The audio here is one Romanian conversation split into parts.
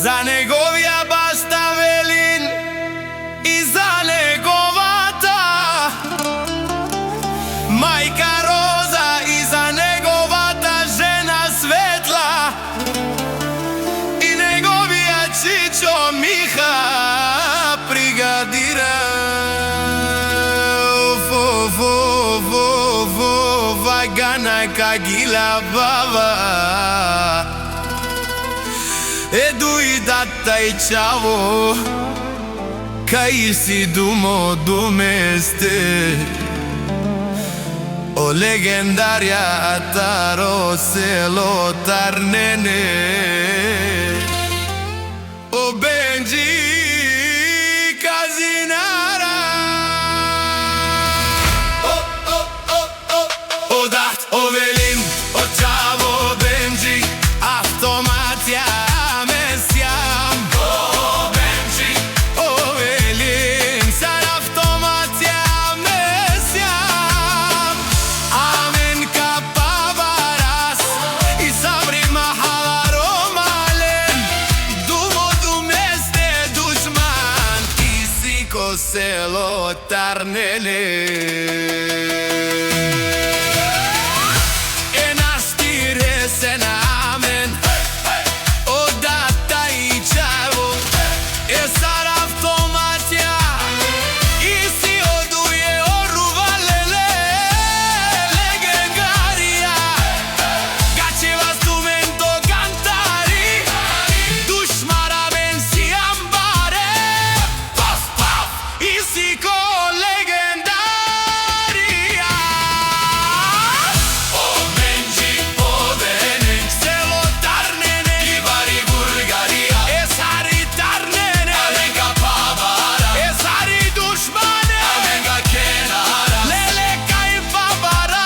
За неговија башта велин и за неговата мајка Роза и за неговата жена Светла и неговија чичо Миха бригадира. Вагана кагила баба Edu i data i ciao Kai si dumo dumeste O legendaria Taro selo Tarnene O Benji Kazinara O dat o velin o ciao Benji Automatia selo Tarnene E nastire se namen O data i ciavo E sar automatia I si oduje o ruvalele Legendaria Gaceva strumento cantari Dushmara ben si ambare Paf paf Isiko legendaria O Benji povene Selo Tarnene Kivari Bulgaria Esari Tarnene Amenga Pavara Esari dushmane Amenga Kenara Lele kai Pavara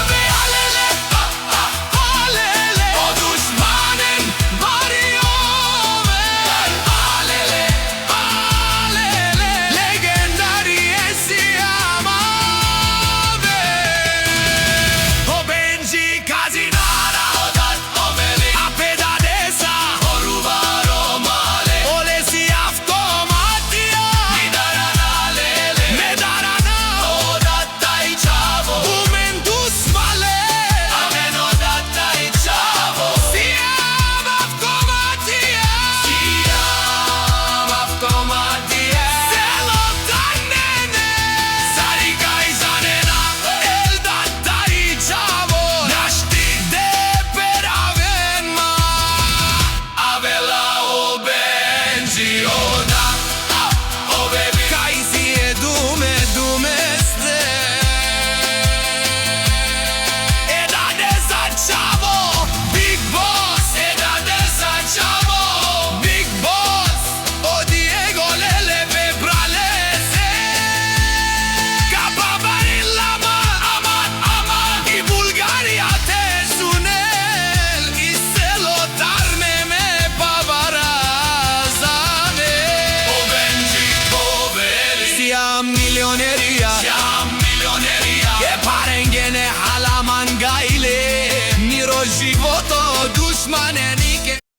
Ve alele Alele O dushmanen Vari omen Alele Legendarie si amave O Benji Kazinara O dat o veli A pedadesa O rubaro male O lesi automatia Midarana lele Medarana O data i ciavo Umendus male Amen o data i ciavo Siam automatia Siam automatia Selo Tarnene Sarika i zanena El data i ciavo Našti de peravenma Avela o Benji o da O bebi Kai si e dumeste E da desa ciavo Big Boss E da desa ciavo Big Boss O Diego Lele Bebralese Capavarillama Aman aman I Bulgaria te sunel I selo Tarneme Pavarazane O Benji poveli Siam milioneria E parengene halaman gaile Niro životo dushmane nike